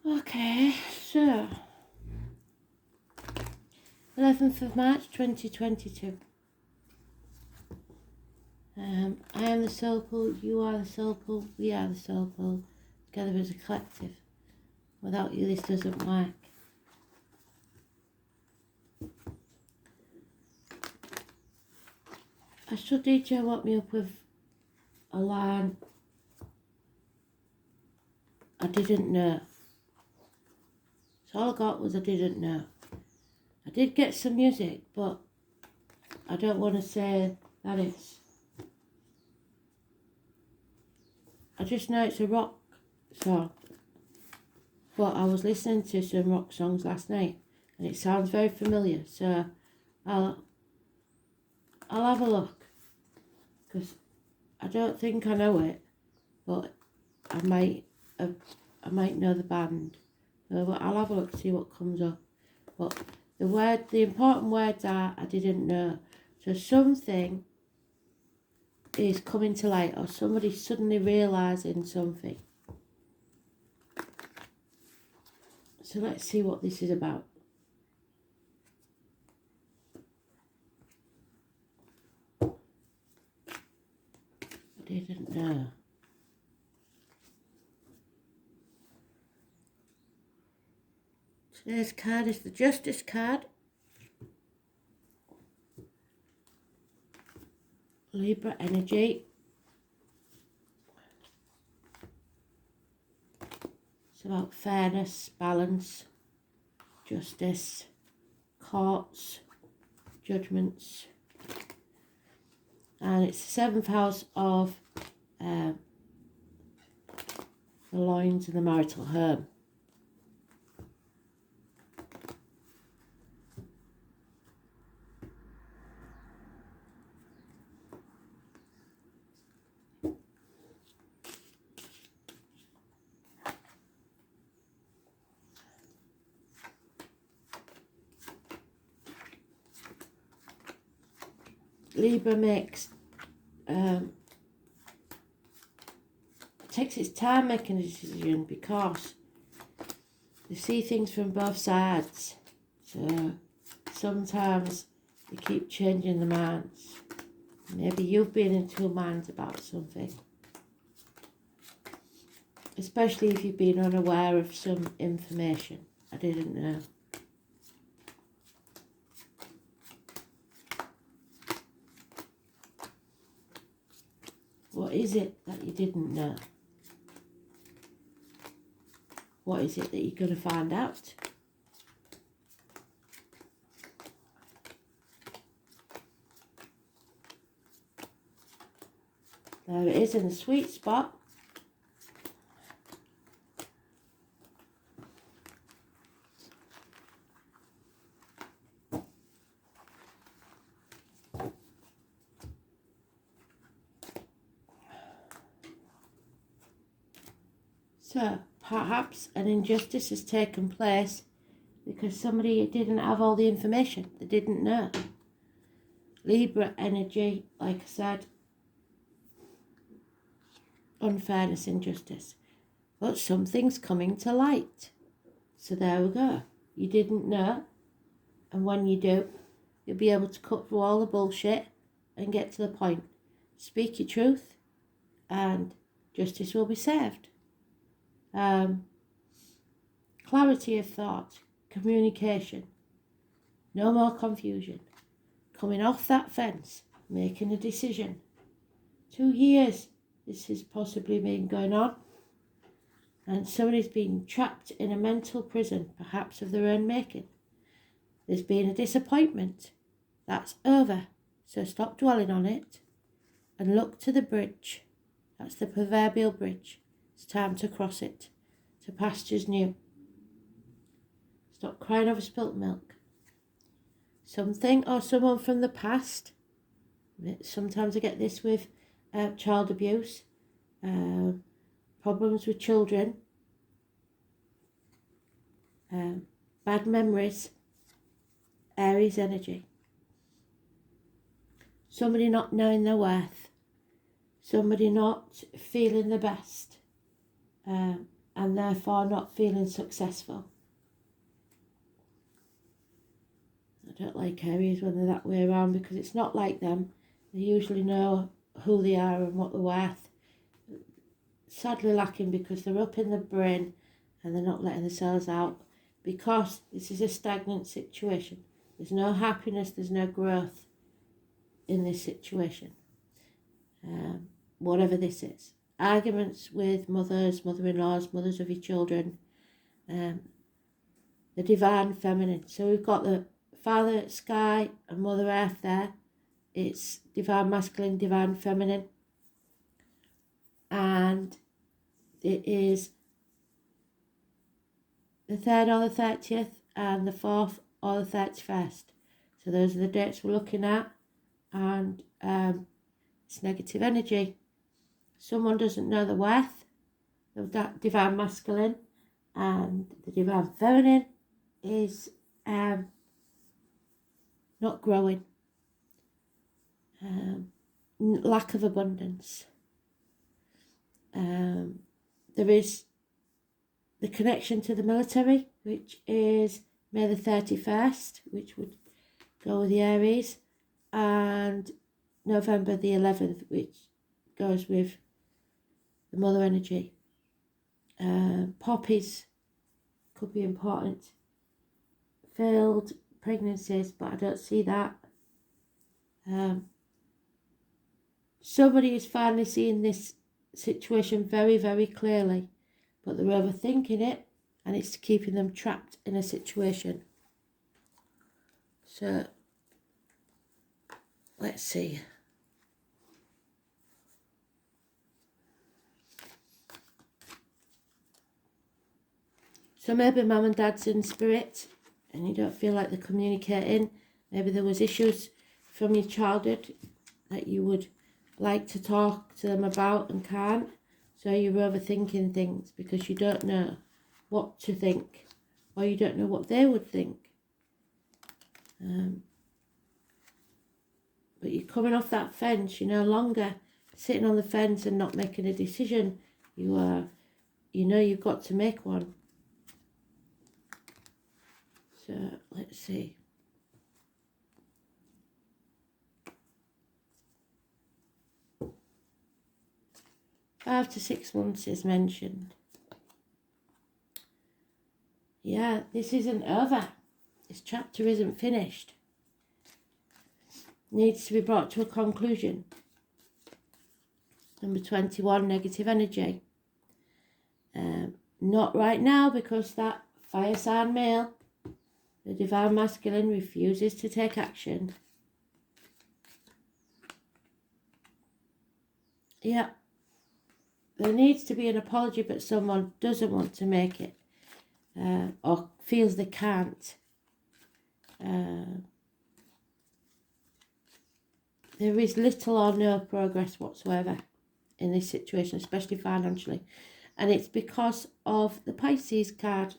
Okay, so 11th of March 2022. I am the soul pool, you are the soul pool, we are the soul pool, together as a collective. Without you, this doesn't work. Astral DJ woke me up with a line I didn't know. So all I got was I didn't know. I did get some music, but I don't want to say that it's. I just know it's a rock song. But I was listening to some rock songs last night and it sounds very familiar, so I'll have a look, because I don't think I know it, but I might know the band. So I'll have a look to see what comes up. But the important words are I didn't know. So something is coming to light, or somebody suddenly realising something. So let's see what this is about. I didn't know. Today's card is the Justice card. Libra energy. It's about fairness, balance, justice, courts, judgments. And it's the 7th house of the loins and the marital home. Libra takes its time making a decision because they see things from both sides. So sometimes they keep changing the minds. Maybe you've been in two minds about something, especially if you've been unaware of some information. I didn't know. What is it that you didn't know? What is it that you're going to find out? There it is in the sweet spot. So perhaps an injustice has taken place because somebody didn't have all the information. They didn't know. Libra energy, like I said, unfairness, injustice. But something's coming to light. So there we go. You didn't know. And when you do, you'll be able to cut through all the bullshit and get to the point. Speak your truth and justice will be served. Clarity of thought, communication, no more confusion, coming off that fence, making a decision. 2 years this has possibly been going on, and somebody's been trapped in a mental prison, perhaps of their own making. There's been a disappointment. That's over, so stop dwelling on it and look to the bridge. That's the proverbial bridge. It's time to cross it to pastures new. Stop crying over spilt milk. Something or someone from the past. Sometimes I get this with child abuse, problems with children, bad memories, Aries energy. Somebody not knowing their worth. Somebody not feeling the best. and therefore not feeling successful. I don't like Aries when they're that way around, because it's not like them. They usually know who they are and what they're worth. Sadly lacking, because they're up in the brain and they're not letting themselves out, because this is a stagnant situation. There's no happiness, there's no growth in this situation. Whatever this is. Arguments with mothers, mother-in-laws, mothers of your children. The divine feminine. So we've got the Father Sky and Mother Earth there. It's divine masculine, divine feminine. And it is the 3rd or the 30th and the 4th or the 31st. So those are the dates we're looking at. And it's negative energy. Someone doesn't know the worth of that divine masculine, and the divine feminine is not growing. Lack of abundance. There is the connection to the military, which is May the 31st, which would go with the Aries, and November the 11th, which goes with the mother energy. Poppies could be important. Failed pregnancies, but I don't see that. Somebody is finally seeing this situation very, very clearly, but they're overthinking it, and it's keeping them trapped in a situation. So let's see. So maybe mum and dad's in spirit and you don't feel like they're communicating. Maybe there was issues from your childhood that you would like to talk to them about and can't. So you're overthinking things because you don't know what to think, or you don't know what they would think. But you're coming off that fence. You're no longer sitting on the fence and not making a decision. You are, you know you've got to make one. So let's see. Five to 6 months is mentioned. Yeah, this isn't over. This chapter isn't finished. Needs to be brought to a conclusion. Number 21, negative energy. Not right now, because that fire sign male, the divine masculine, refuses to take action. Yeah. There needs to be an apology, but someone doesn't want to make it, or feels they can't. There is little or no progress whatsoever in this situation, especially financially. And it's because of the Pisces card.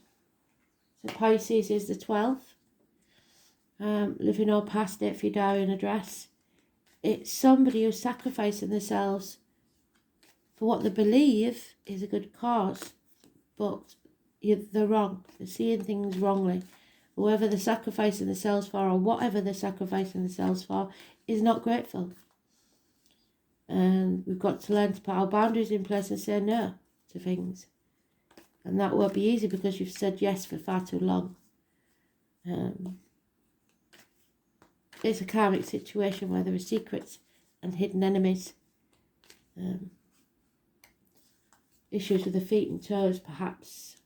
So Pisces is the 12th. Living or past it for your diary and address. It's somebody who's sacrificing themselves for what they believe is a good cause, but they're wrong. They're seeing things wrongly. Whoever they're sacrificing themselves for, or whatever they're sacrificing themselves for, is not grateful. And we've got to learn to put our boundaries in place and say no to things. And that won't be easy because you've said yes for far too long. It's a karmic situation where there are secrets and hidden enemies. Issues with the feet and toes, perhaps.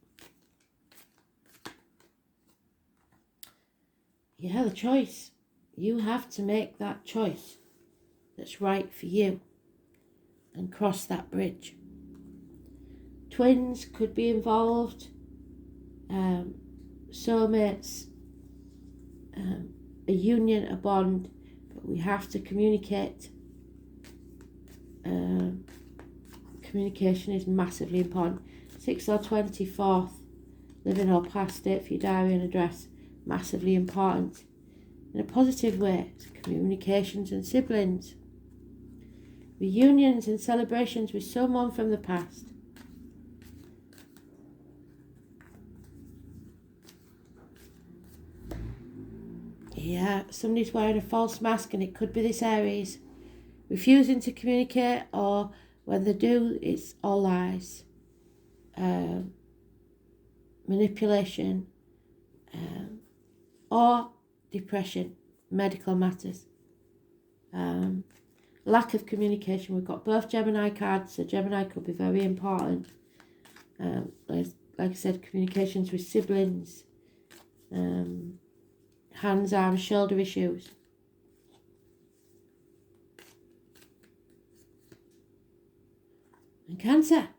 Yeah, the choice. You have to make that choice that's right for you and cross that bridge. Twins could be involved, soulmates, a union, a bond, but we have to communicate. Communication is massively important. 6th or 24th, living or past it for your diary and address, massively important. In a positive way, it's communications and siblings. Reunions and celebrations with someone from the past. Yeah, somebody's wearing a false mask, and it could be this Aries. Refusing to communicate, or when they do, it's all lies. Manipulation, or depression, medical matters. Lack of communication. We've got both Gemini cards, so Gemini could be very important. Like I said, communications with siblings, hands, arms, shoulder issues. And Cancer.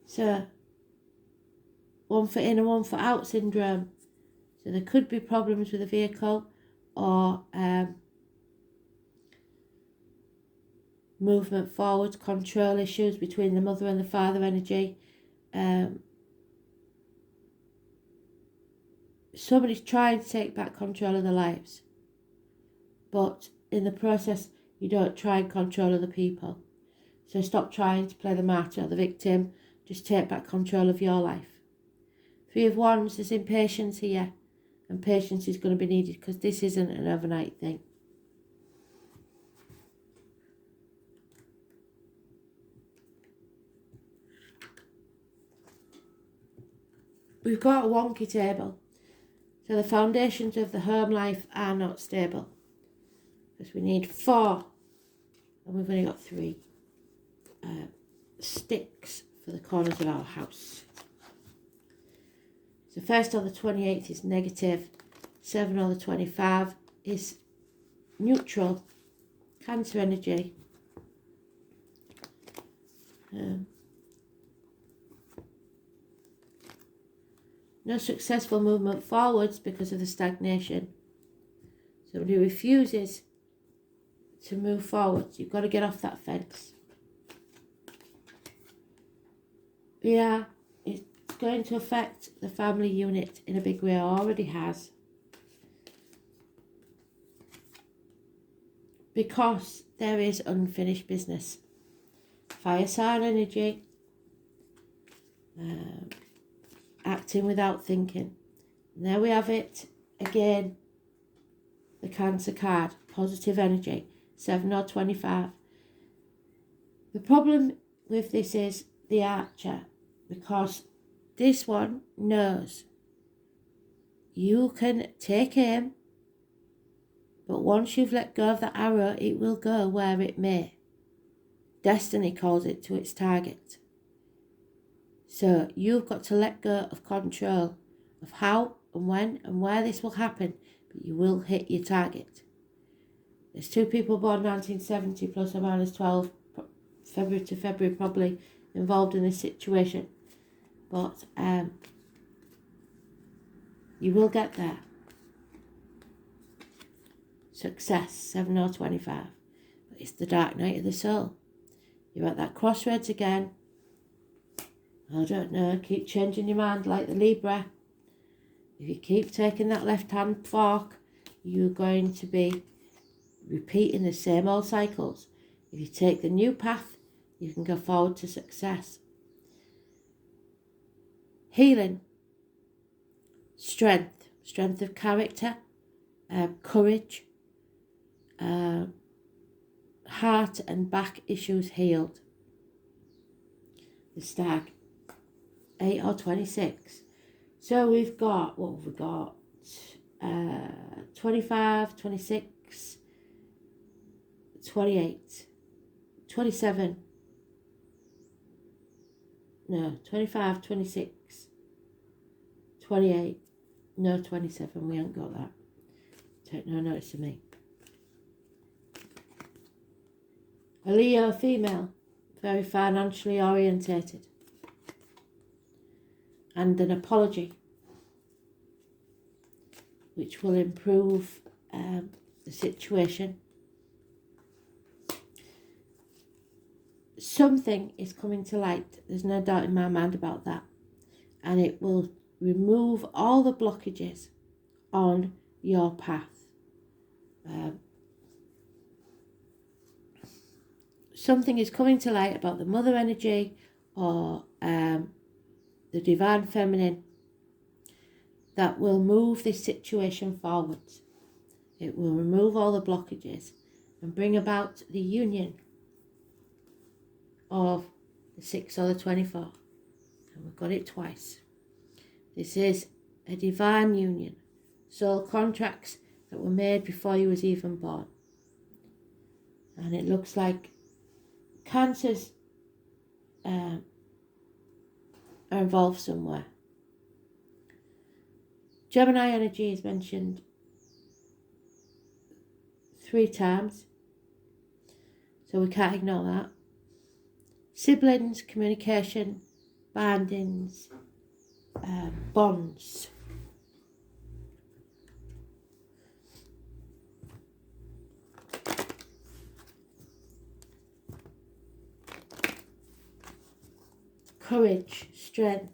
So, one foot in and one foot out syndrome. So there could be problems with a vehicle, or movement forwards, control issues between the mother and the father energy. Somebody's trying to take back control of their lives, but in the process you don't try and control other people. So stop trying to play the martyr or the victim, just take back control of your life. Three of Wands, there's impatience here, and patience is going to be needed because this isn't an overnight thing. We've got a wonky table. So the foundations of the home life are not stable, because we need 4, and we've only got 3 sticks for the corners of our house. So 1st on the 28th is negative, 7 on the 25 is neutral, Cancer energy. No successful movement forwards because of the stagnation. Somebody refuses to move forwards. You've got to get off that fence. Yeah, it's going to affect the family unit in a big way. It already has. Because there is unfinished business. Fire sign energy. Acting without thinking. And there we have it again. The Cancer card, positive energy, 7 or 25. The problem with this is the Archer, because this one knows you can take aim, but once you've let go of the arrow, it will go where it may. Destiny calls it to its target. So you've got to let go of control of how and when and where this will happen, but you will hit your target. There's 2 people born 1970 plus or minus 12, February to February probably, involved in this situation. But you will get there. Success, 7 or 25. But it's the dark night of the soul. You're at that crossroads again. I don't know, keep changing your mind like the Libra. If you keep taking that left-hand fork, you're going to be repeating the same old cycles. If you take the new path, you can go forward to success. Healing. Strength. Strength of character. Courage. Heart and back issues healed. The Stag. 8 or 26. So we've got, what have we got? 25, 26, 28, 27. No, 25, 26, 28. No, 27. We haven't got that. Take no notice of me. A Leo female. Very financially orientated. And an apology, which will improve the situation. Something is coming to light. There's no doubt in my mind about that. And it will remove all the blockages on your path. Something is coming to light about the mother energy, or the divine feminine, that will move this situation forwards. It will remove all the blockages and bring about the union of the 6 or the 24. And we've got it twice. This is a divine union. Soul contracts that were made before you was even born. And it looks like cancers are involved somewhere. Gemini energy is mentioned 3 times, so we can't ignore that. Siblings, communication, bindings, bonds. Courage, strength,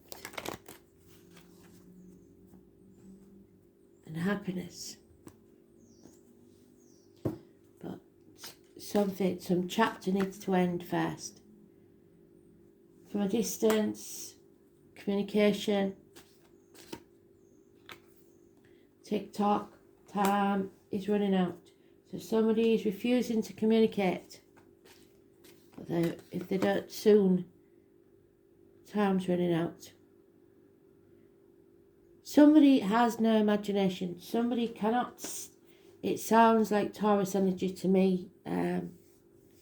and happiness. But some chapter needs to end first. From a distance, communication, TikTok, time is running out. So somebody is refusing to communicate. But if they don't soon, time's running out. Somebody has no imagination. Somebody cannot. It sounds like Taurus energy to me.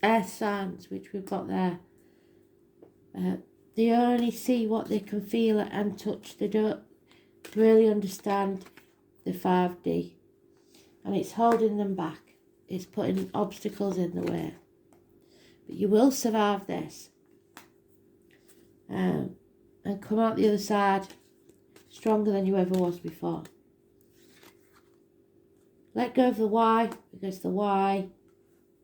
Earth signs, which we've got there. They only see what they can feel and touch. They don't really understand the 5D. And it's holding them back. It's putting obstacles in the way. But you will survive this. And come out the other side stronger than you ever was before. Let go of the why, because the why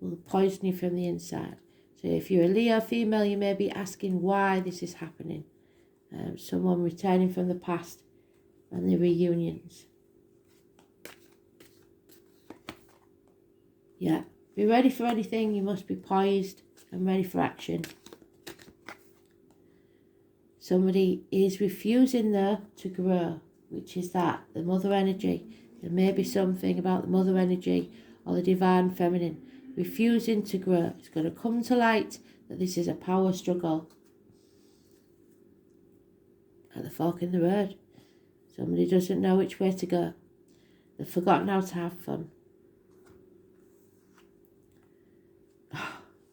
will poison you from the inside. So if you're a Leo female, you may be asking why this is happening. Someone returning from the past and the reunions. Yeah, be ready for anything. You must be poised and ready for action. Somebody is refusing though to grow, which is that, the mother energy. There may be something about the mother energy or the divine feminine refusing to grow. It's going to come to light that this is a power struggle at the fork in the road. Somebody doesn't know which way to go. They've forgotten how to have fun.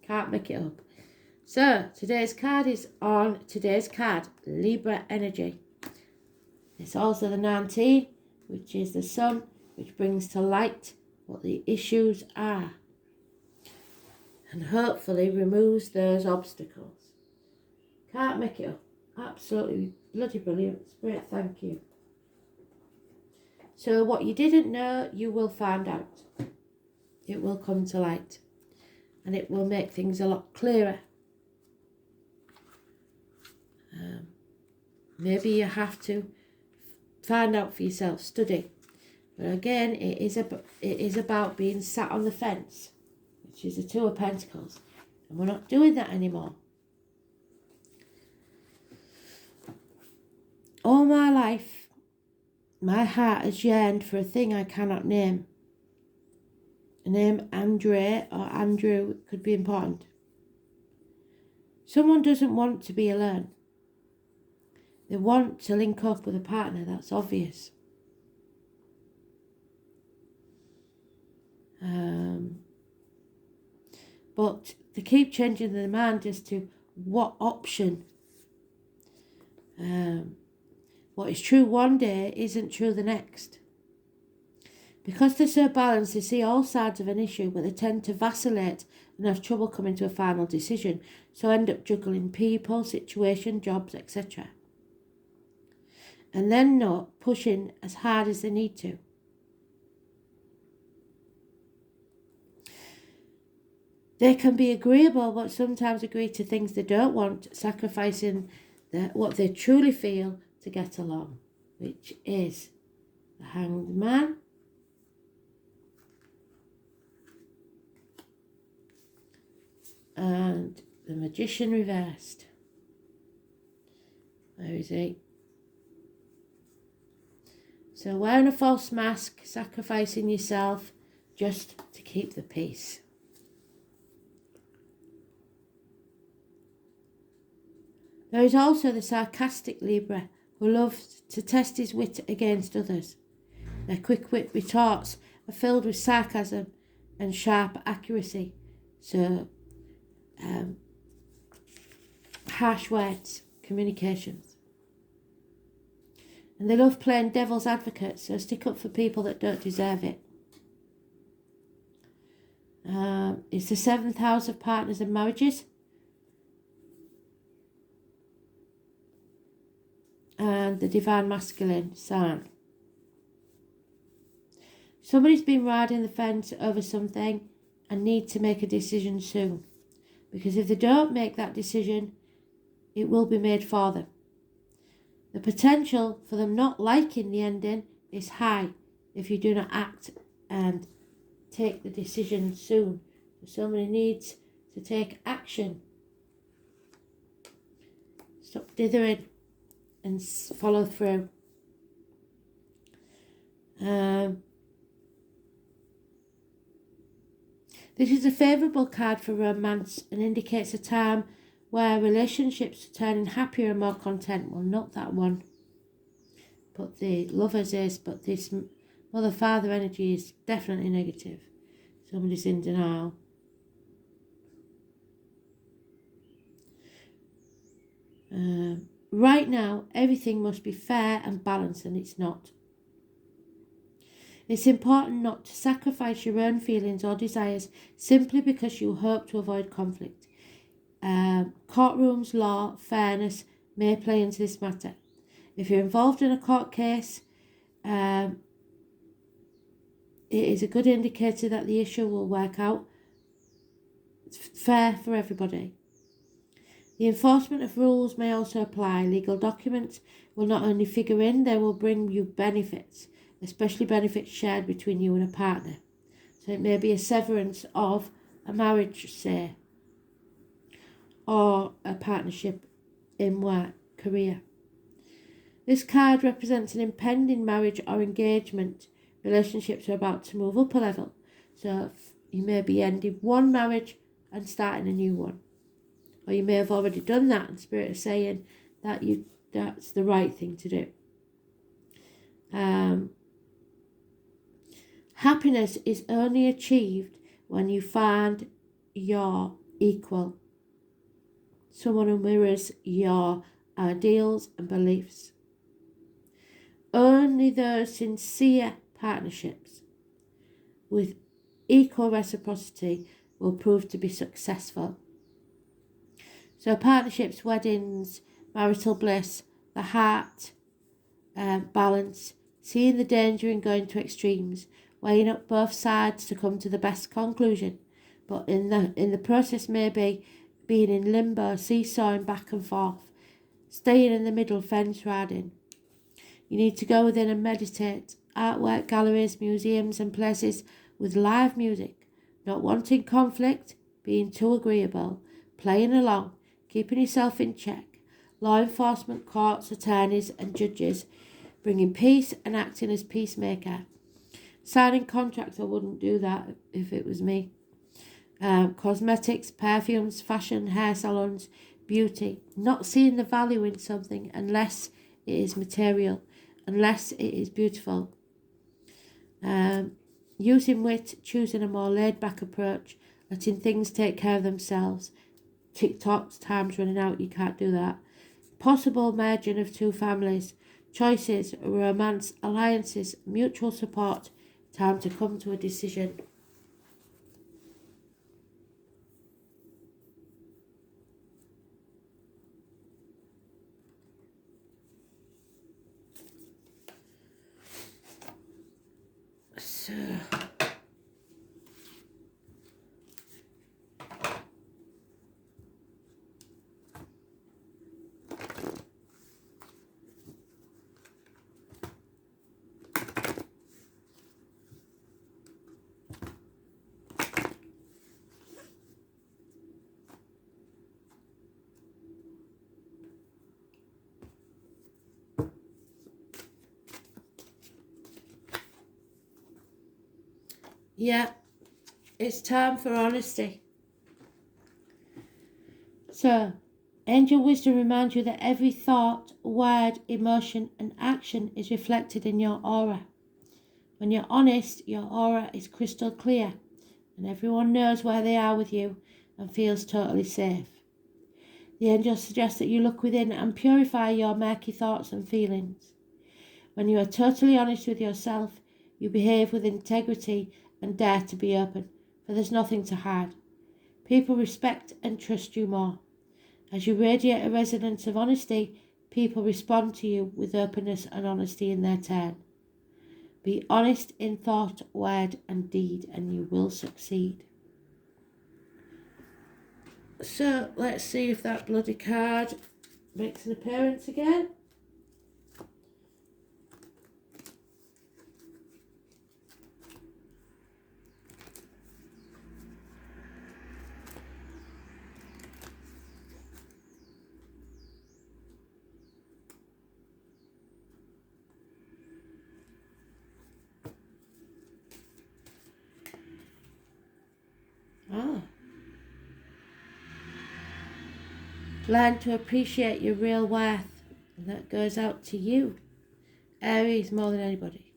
Can't make it up. So, today's card is on today's card, Libra energy. It's also the 19, which is the sun, which brings to light what the issues are. And hopefully removes those obstacles. Can't make it up. Absolutely bloody brilliant. Spirit, thank you. So what you didn't know, you will find out. It will come to light. And it will make things a lot clearer. Maybe you have to find out for yourself, study. But again, it is about being sat on the fence, which is the 2 of Pentacles. And we're not doing that anymore. All my life, my heart has yearned for a thing I cannot name. The name Andre or Andrew could be important. Someone doesn't want to be alone. They want to link up with a partner, that's obvious. But they keep changing the demand as to what option. What is true one day isn't true the next. Because they're so balanced, they see all sides of an issue, but they tend to vacillate and have trouble coming to a final decision. So end up juggling people, situation, jobs, etc. And then not pushing as hard as they need to. They can be agreeable, but sometimes agree to things they don't want, sacrificing what they truly feel to get along, which is the Hanged Man and the Magician reversed. Where is he? So wearing a false mask, sacrificing yourself, just to keep the peace. There is also the sarcastic Libra, who loves to test his wit against others. Their quick-wit retorts are filled with sarcasm and sharp accuracy, so harsh words, communications. And they love playing devil's advocate, so stick up for people that don't deserve it. It's the 7th house of partners and marriages. And the divine masculine sign. Somebody's been riding the fence over something and need to make a decision soon. Because if they don't make that decision, it will be made for them. The potential for them not liking the ending is high if you do not act and take the decision soon. Somebody needs to take action. Stop dithering and follow through. This is a favourable card for romance and indicates a time where relationships are turning happier and more content. Well, not that one, but the lovers is, but this mother-father energy is definitely negative. Somebody's in denial. Right now, everything must be fair and balanced, and it's not. It's important not to sacrifice your own feelings or desires simply because you hope to avoid conflict. Courtrooms, law, fairness may play into this matter. If you're involved in a court case, it is a good indicator that the issue will work out. It's fair for everybody. The enforcement of rules may also apply. Legal documents will not only figure in, they will bring you benefits, especially benefits shared between you and a partner. So it may be a severance of a marriage, say, or a partnership in work, career. This card represents an impending marriage or engagement. Relationships are about to move up a level. So you may be ending one marriage and starting a new one. Or you may have already done that, and Spirit is saying that that's the right thing to do. Happiness is only achieved when you find your equal, someone who mirrors your ideals and beliefs. Only those sincere partnerships with equal reciprocity will prove to be successful. So partnerships, weddings, marital bliss, the heart, balance, seeing the danger in going to extremes, weighing up both sides to come to the best conclusion, but in the process maybe being in limbo, seesawing back and forth, staying in the middle, fence riding. You need to go within and meditate. Artwork galleries, museums and places with live music, not wanting conflict, being too agreeable, playing along, keeping yourself in check. Law enforcement, courts, attorneys and judges, bringing peace and acting as peacemaker. Signing contracts, I wouldn't do that if it was me. Cosmetics, perfumes, fashion, hair salons, beauty. Not seeing the value in something unless it is material, unless it is beautiful. Using wit, choosing a more laid-back approach, letting things take care of themselves. TikTok's time's running out, you can't do that. Possible merging of two families, choices, romance, alliances, mutual support. Time to come to a decision. So Yeah, it's time for honesty. So, angel wisdom reminds you that every thought, word, emotion, and action is reflected in your aura. When you're honest, your aura is crystal clear, and everyone knows where they are with you and feels totally safe. The angels suggest that you look within and purify your murky thoughts and feelings. When you are totally honest with yourself, you behave with integrity and dare to be open, for there's nothing to hide. People respect and trust you more. As you radiate a resonance of honesty, people respond to you with openness and honesty in their turn. Be honest in thought, word, and deed, and you will succeed. So, let's see if that bloody card makes an appearance again. Ah. Learn to appreciate your real worth, and that goes out to you, Aries, more than anybody.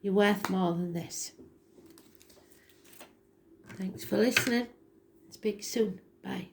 You're worth more than this. Thanks for listening. Speak soon. Bye.